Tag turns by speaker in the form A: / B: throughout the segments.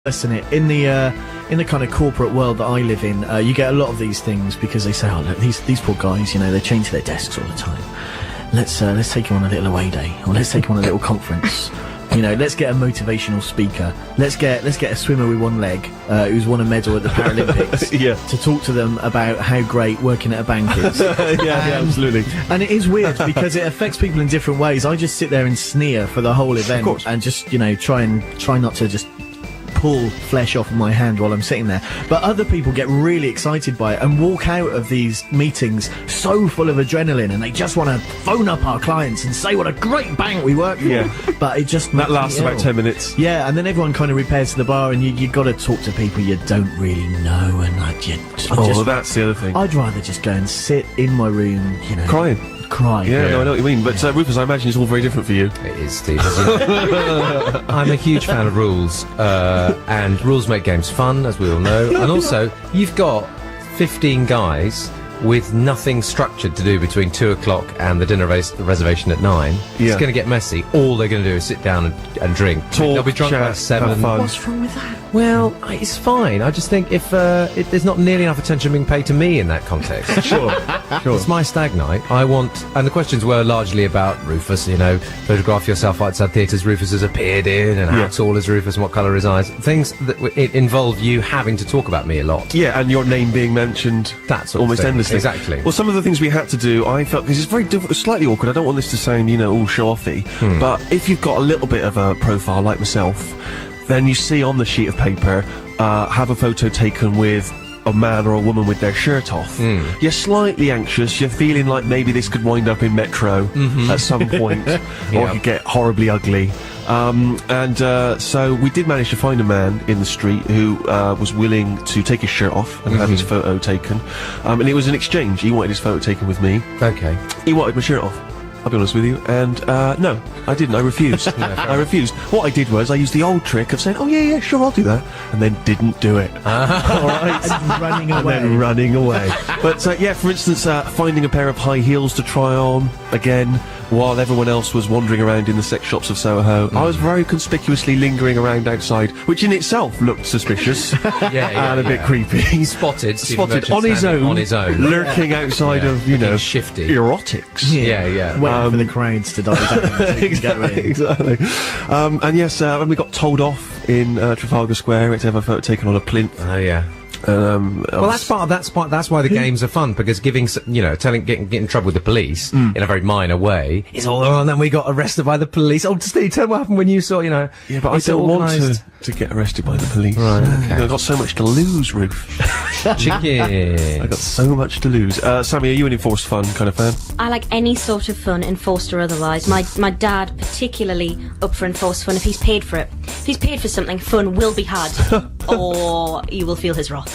A: Listen, in the kind of corporate world that I live in, you get a lot of these things because they say, "Oh, look, these poor guys, they chain to their desks all the time. Let's take you on a little away day, or let's take you on a little conference. Let's get a motivational speaker. Let's get a swimmer with one leg who's won a medal at the Paralympics to talk to them about how great working at a bank is."
B: yeah, absolutely.
A: And it is weird because it affects people in different ways. I just sit there and sneer for the whole event, and just try not to just pull flesh off of my hand while I'm sitting there. But other people get really excited by it and walk out of these meetings so full of adrenaline, and they just want to phone up our clients and say what a great bank we work for.
B: Yeah.
A: But it just
B: that lasts about 10 minutes.
A: Yeah, and then everyone kind of repairs to the bar, and you got to talk to people you don't really know, and
B: that's the other thing.
A: I'd rather just go and sit in my room,
B: crying.
A: Yeah,
B: no, I know what you mean. But Rufus, I imagine it's all very different for you.
C: It is, Steve. I'm a huge fan of rules, and rules make games fun, as we all know. And also, you've got 15 guys with nothing structured to do between 2 o'clock and the dinner reservation at 9.
B: Yeah.
C: It's going to get messy. All they're going to do is sit down and drink.
B: Talk,
C: they'll be drunk
B: chat,
C: by 7.
B: have fun.
A: What's wrong with that?
C: Well, it's fine. I just think if there's not nearly enough attention being paid to me in that context.
B: Sure.
C: It's my stag night. And the questions were largely about Rufus, photograph yourself outside theatres Rufus has appeared in, and how tall is Rufus and what colour his eyes. Things that involve you having to talk about me a lot.
B: Yeah, and your name being mentioned.
C: That's
B: almost endlessly.
C: Exactly.
B: Well, some of the things we had to do, I felt, because it's very slightly awkward, I don't want this to sound, all show-offy, but if you've got a little bit of a profile like myself, then you see on the sheet of paper, have a photo taken with a man or a woman with their shirt off. You're slightly anxious, you're feeling like maybe this could wind up in Metro at some point, or it could get horribly ugly. So we did manage to find a man in the street who was willing to take his shirt off and have his photo taken. And it was an exchange. He wanted his photo taken with me.
C: Okay.
B: He wanted my shirt off, I'll be honest with you, and no, I didn't. I refused. I refused. What I did was I used the old trick of saying, "Oh yeah, sure, I'll do that," and then didn't do it. All right,
A: and then
B: running away. But for instance, finding a pair of high heels to try on again while everyone else was wandering around in the sex shops of Soho. I was very conspicuously lingering around outside, which in itself looked suspicious and a bit creepy.
C: Spotted
B: on his own, lurking outside of
C: shifty
B: erotics.
C: Yeah.
A: Waiting for the crowds to die down.
B: Exactly. And we got told off in Trafalgar Square. We had to have a photo taken on a plinth.
C: Oh yeah. Well, that's why the games are fun, because getting in trouble with the police in a very minor way is all. And then we got arrested by the police. Oh, Steve, tell me what happened when you saw,
B: Yeah, but I don't want to get arrested by the police.
C: Right. Okay.
B: I've got so much to lose, Ruth.
C: Chicken.
B: I got so much to lose. Sammy, are you an enforced fun kind of fan?
D: I like any sort of fun, enforced or otherwise. My dad particularly up for enforced fun if he's paid for it. If he's paid for something, fun will be had, or you will feel his wrath.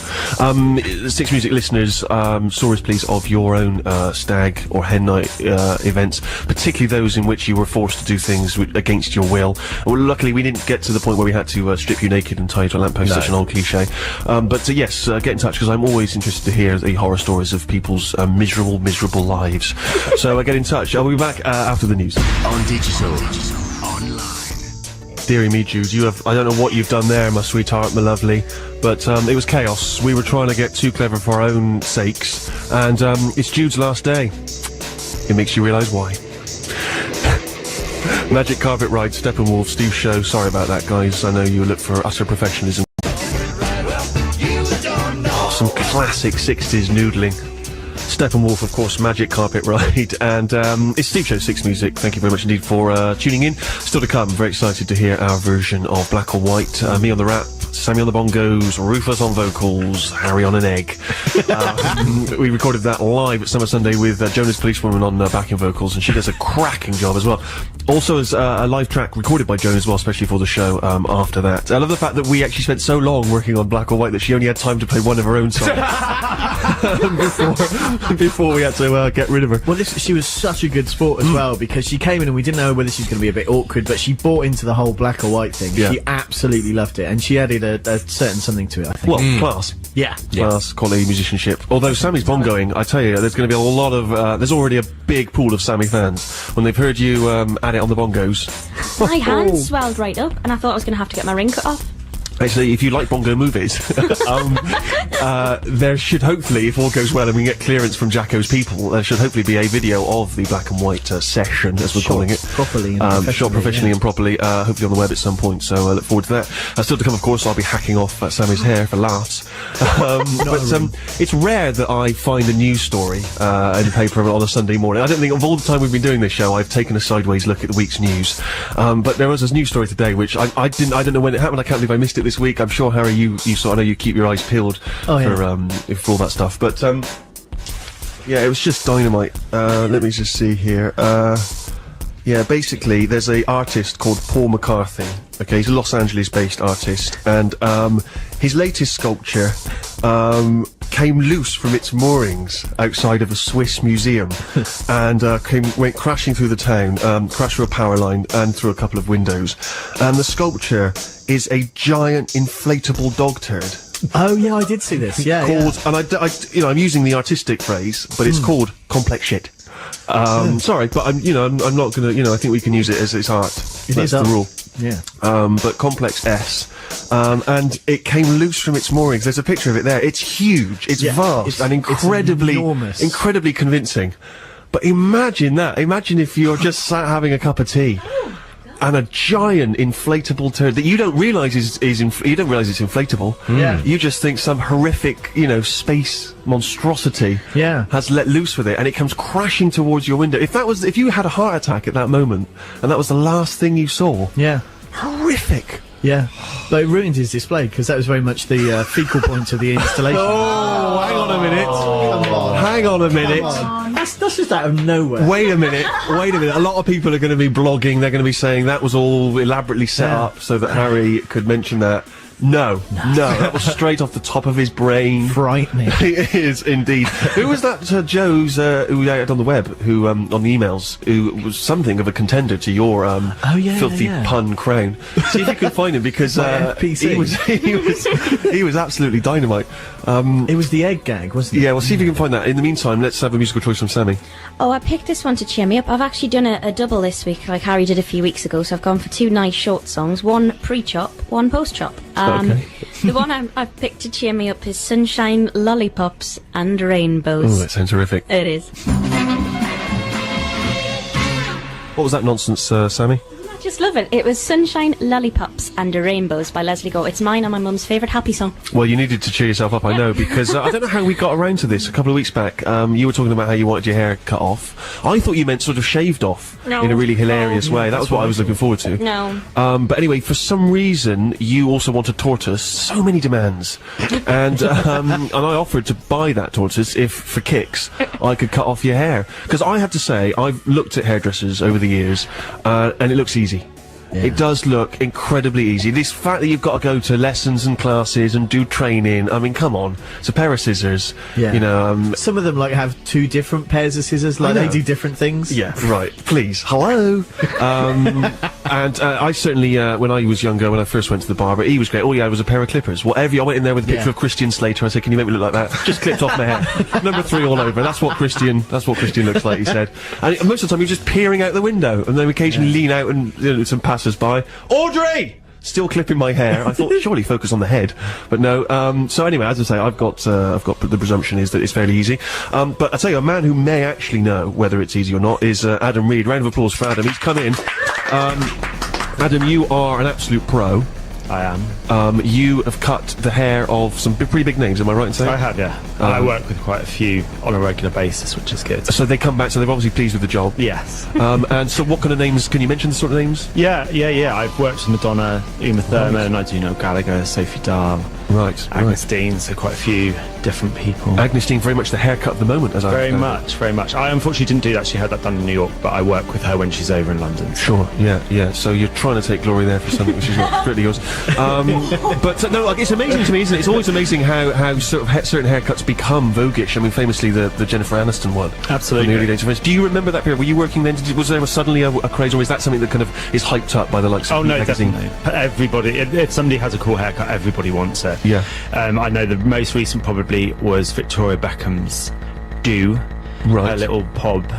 B: Six Music listeners, stories please of your own stag or hen night events, particularly those in which you were forced to do things against your will. Well, luckily we didn't get to the point where we had to strip you naked and tie you to a lamppost, such an old cliche. But yes, get in touch, because I'm always interested to hear the horror stories of people's miserable lives. So get in touch. I'll be back after the news.
E: On digital, online.
B: Deary me, Jude, I don't know what you've done there, my sweetheart, my lovely, but it was chaos. We were trying to get too clever for our own sakes, and it's Jude's last day. It makes you realise why. Magic Carpet Ride, Steppenwolf, Steve Show. Sorry about that, guys. I know you look for utter professionalism. Some classic 60s noodling. Steppenwolf, of course, Magic Carpet Ride, and it's Steve Show 6 Music. Thank you very much indeed for tuning in. Still to come, very excited to hear our version of Black or White. Me on the rap, Sammy on the bongos, Rufus on vocals, Harry on an egg. We recorded that live at Summer Sunday with Jonas Policewoman on backing vocals, and she does a cracking job as well. Also as a live track recorded by Joan as well, especially for the show after that. I love the fact that we actually spent so long working on Black or White that she only had time to play one of her own songs before we had to get rid of her.
A: Well, she was such a good sport as well, because she came in and we didn't know whether she was going to be a bit awkward, but she bought into the whole Black or White thing.
B: Yeah.
A: She absolutely loved it, and she added a certain something to it, I think.
B: Well, class.
A: Yeah.
B: Class, quality musicianship. Although Sammy's bongoing, I tell you, there's going to be a lot of, there's already a big pool of Sammy fans when they've heard you add it on the bongos.
D: My hands swelled right up, and I thought I was going to have to get my ring cut off.
B: Actually, if you like Bongo movies, there should hopefully, if all goes well and we get clearance from Jacko's people, there should hopefully be a video of the black and white session, as we're calling it.
A: Properly and
B: shot professionally and properly, hopefully on the web at some point, so I look forward to that. Still to come, of course, I'll be hacking off Sammy's hair for laughs. It's rare that I find a news story in the paper on a Sunday morning. I don't think, of all the time we've been doing this show, I've taken a sideways look at the week's news. But there was this news story today, which I don't know when it happened, I can't believe I missed it this week. I'm sure, Harry, you saw, I know you keep your eyes peeled for all that stuff, but yeah, it was just dynamite. Let me just see here. Yeah, basically, there's a artist called Paul McCarthy. Okay, he's a Los Angeles-based artist, and his latest sculpture came loose from its moorings outside of a Swiss museum, and went crashing through the town, crashed through a power line and through a couple of windows. And the sculpture is a giant inflatable dog turd.
A: Oh yeah, I did see this. Yeah,
B: called, and I'm using the artistic phrase, but it's called complex shit. Sorry, but I'm not gonna, I think we can use it as it's art. That's the rule.
A: Yeah.
B: But complex S. And it came loose from its moorings. There's a picture of it there. It's huge. It's vast and incredibly convincing. But imagine that. Imagine if you're just sat having a cup of tea. And a giant inflatable turd that you don't realise you don't realise it's inflatable.
A: Yeah.
B: You just think some horrific, space monstrosity has let loose with it, and it comes crashing towards your window. If you had a heart attack at that moment, and that was the last thing you saw.
A: Yeah.
B: Horrific.
A: Yeah. But it ruined his display, because that was very much the fecal point of the installation.
B: Oh, hang on a minute. Come on. Hang on a minute.
A: That's just out of nowhere.
B: Wait a minute. A lot of people are going to be blogging, they're going to be saying that was all elaborately set up so that Harry could mention that. No, that was straight off the top of his brain.
A: Frightening.
B: It is indeed. Who was that Joe's, who we had on the web, who, on the emails, who was something of a contender to your, filthy pun crown? See if you can find him, because, he was absolutely dynamite.
A: It was the egg gag, wasn't it?
B: Yeah, well, see if you can find that. In the meantime, let's have a musical choice from Sammy.
D: Oh, I picked this one to cheer me up. I've actually done a double this week, like Harry did a few weeks ago, so I've gone for two nice short songs, one pre-chop, one post-chop.
B: Okay.
D: The one I've picked to cheer me up is Sunshine, Lollipops and Rainbows.
B: Oh, that sounds horrific.
D: It is.
B: What was that nonsense, Sammy?
D: I just love it. It was Sunshine, Lollipops and Rainbows by Leslie Gore. It's mine and my mum's favourite happy song.
B: Well, you needed to cheer yourself up, I know, because I don't know how we got around to this a couple of weeks back. You were talking about how you wanted your hair cut off. I thought you meant sort of shaved off in a really hilarious way. That was what I was looking forward to.
D: No.
B: But anyway, for some reason, you also want a tortoise. So many demands. And I offered to buy that tortoise if, for kicks, I could cut off your hair. Because I have to say, I've looked at hairdressers over the years, and it looks easy. Yeah. It does look incredibly easy. This fact that you've got to go to lessons and classes and do training, I mean, come on. It's a pair of scissors,
A: some of them, have two different pairs of scissors, they do different things.
B: Yeah, right. Please. Hello! And I certainly, when I was younger, when I first went to the barber, he was great. All he had was a pair of clippers. Whatever, I went in there with a picture of Christian Slater. I said, can you make me look like that? Just clipped off my hair. Number 3 all over. That's what Christian looks like, he said. And most of the time, he was just peering out the window, and then occasionally lean out and some passers-by. Audrey! Still clipping my hair. I thought, surely focus on the head. But no, so anyway, as I say, I've got the presumption is that it's fairly easy. But I tell you, a man who may actually know whether it's easy or not is, Adam Reed. Round of applause for Adam. He's come in. Adam, you are an absolute pro.
F: I am.
B: You have cut the hair of some pretty big names, am I right in saying?
F: I have, yeah. And I work with quite a few on a regular basis, which is good.
B: So they come back, so they're obviously pleased with the job.
F: Yes.
B: And so what kind of names, can you mention the sort of names?
F: Yeah. I've worked with Madonna, Uma Thurman, I do know Gallagher, Sophie Dahl.
B: Right.
F: Agnes Dean, so quite a few different people.
B: Agnes Dean, very much the haircut of the moment, as I
F: understand. Very much. I unfortunately didn't do that, she had that done in New York, but I work with her when she's over in London.
B: Sure, yeah. So you're trying to take glory there for something which is not strictly yours. But no, it's amazing to me, isn't it? It's always amazing how sort of certain haircuts become voguish. I mean, famously the Jennifer Aniston one.
F: Absolutely.
B: In the early days. Do you remember that period? Were you working then? Was there suddenly a craze, or is that something that kind of is hyped up by the likes of
F: no,
B: magazine?
F: Definitely. Everybody, if somebody has a cool haircut, everybody wants it.
B: Yeah.
F: I know the most recent probably was Victoria Beckham's Do.
B: Right.
F: a little pob,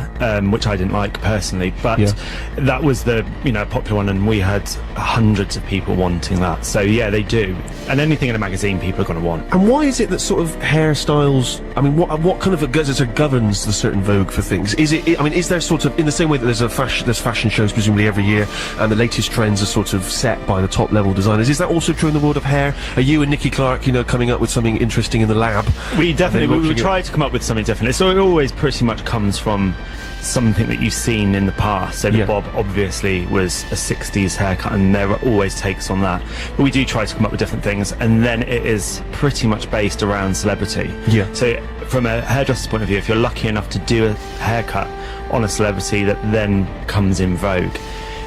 F: which I didn't like personally, but
B: Yeah.
F: that was the popular one, and we had hundreds of people wanting that. So yeah, they do, and anything in a magazine people are going to want.
B: And why is it that sort of hairstyles? I mean, what kind of governs the certain vogue for things? Is it? I mean, is there sort of in the same way that there's fashion shows presumably every year, and the latest trends are sort of set by the top level designers? Is that also true in the world of hair? Are you and Nikki Clark, coming up with something interesting in the lab?
F: We definitely
B: And then
F: we
B: watching
F: try to come up with something different. So it always pretty much comes from something that you've seen in the past. So the
B: Yeah.
F: bob obviously was a 60s haircut, and there are always takes on that. But we do try to come up with different things, and then it is pretty much based around celebrity.
B: Yeah.
F: So from a hairdresser's point of view, if you're lucky enough to do a haircut on a celebrity that then comes in vogue,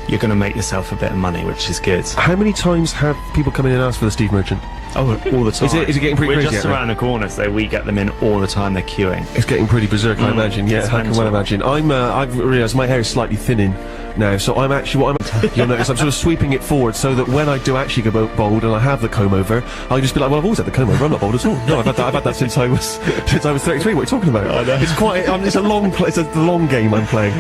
F: you're going to make yourself a bit of money, which is good.
B: How many times have people come in and ask for the Steve Merchant?
F: Oh, all the time.
B: Is it getting pretty
F: We're
B: crazy
F: just
B: out there?
F: around the corner, so we get them in all the time. They're queuing.
B: It's getting pretty berserk, I imagine. Yeah,
F: it's
B: I can well
F: mental.
B: imagine. I've realised my hair is slightly thinning now, so I'm actually you'll notice I'm sort of sweeping it forward so that when I do actually go bald and I have the comb over, I'll just be like, well, I've always had the comb over. I'm not bald at all. No, I've had that since I was 33. What are you talking about?
F: I know.
B: It's quite. It's a long game I'm playing.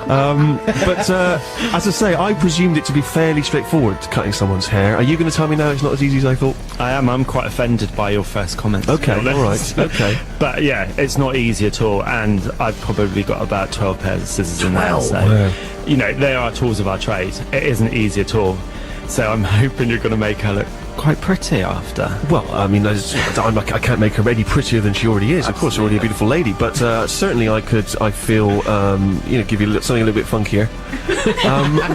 B: But as I say, I presumed it to be fairly straightforward cutting someone's hair. Are you going to tell me now it's not as easy as I thought?
F: I'm quite offended by your first comment. to be
B: Okay,
F: honest.
B: all right, okay.
F: But yeah, it's not easy at all, and I've probably got about 12 pairs of scissors in there.
B: 12?
F: So,
B: Wow.
F: they are tools of our trade. It isn't easy at all. So I'm hoping you're going to make her look quite pretty after.
B: Well, I mean, I can't make her any prettier than she already is. Of course, she's already a beautiful lady, but certainly I feel, give you something a little bit funkier.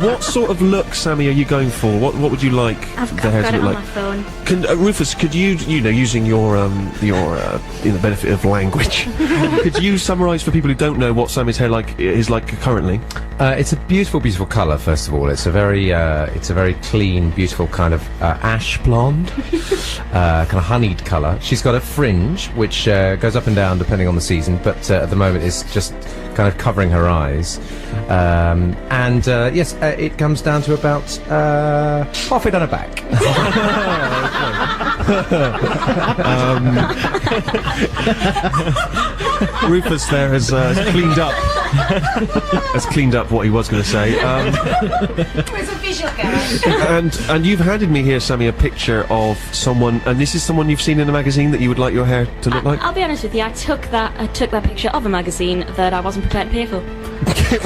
B: What sort of look, Sammy, are you going for? What would you like
D: I've
B: the hair
D: got
B: to
D: it
B: look
D: on
B: like?
D: my phone.
B: Rufus, could you, using your benefit of language, could you summarise for people who don't know what Sammy's hair is like currently?
C: It's a beautiful, beautiful colour. First of all, it's a very clean, beautiful kind of ash blonde, kind of honeyed colour. She's got a fringe which goes up and down depending on the season, but at the moment is just kind of covering her eyes. Yes, it comes down to about halfway down her back.
B: Rufus there has cleaned up what he was going to say.
D: It's a visual guide.
B: And you've handed me here, Sammy, a picture of someone, and this is someone you've seen in a magazine that you would like your hair to look like?
D: I'll be honest with you, I took that picture of a magazine that I wasn't prepared to pay for.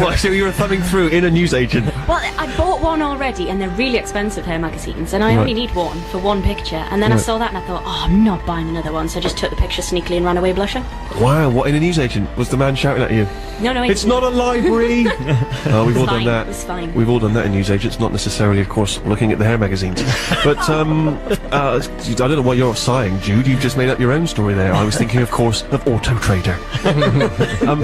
B: Well, so you were thumbing through in a newsagent.
D: Well, I bought one already, and they're really expensive hair magazines, and I
B: Right.
D: only need one for one picture. And then I saw that, and I thought, oh, I'm not buying another one. So I just took the picture sneakily and ran away blushing.
B: Wow, what, in a newsagent? Was the man shouting at you?
D: No,
B: It's not a library! Oh, we've all done
D: fine,
B: that.
D: it's fine.
B: We've all done that in newsagents, not necessarily, of course, looking at the hair magazines. But, I don't know what you're sighing, Jude. You've just made up your own story there. I was thinking, of course, of Auto Trader.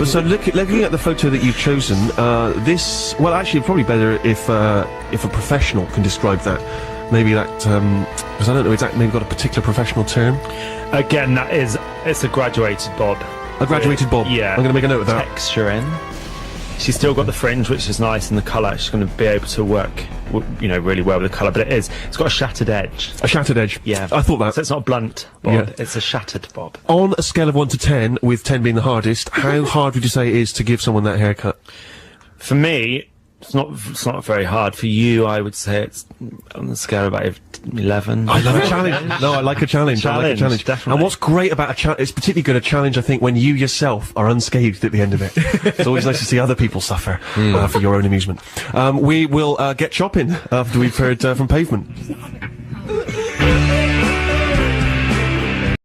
B: So looking at the photo that you've chosen, well, actually, probably better if a professional can describe that. Maybe that, because I don't know exactly, maybe got a particular professional term.
F: Again, it's a graduated bob.
B: A graduated bob.
F: Yeah.
B: I'm going to make a note of that.
F: Texture in. She's still got the fringe, which is nice, and the colour. She's going to be able to work, really well with the colour. But it's got a shattered edge.
B: A shattered edge.
F: Yeah,
B: I thought that.
F: So it's not a blunt bob.
B: Yeah.
F: It's a shattered bob.
B: On a scale of 1 to 10, with 10 being the hardest, how hard would you say it is to give someone that haircut?
F: For me, it's not very hard. For you, I would say it's on the scale of about 11.
B: I love a challenge. No, I like a challenge. I like a
F: Challenge,
B: challenge.
F: definitely.
B: And what's great about a challenge, it's particularly good a challenge, I think, when you yourself are unscathed at the end of it. It's always nice to see other people suffer for your own amusement. We will get chopping after we've heard from Pavement.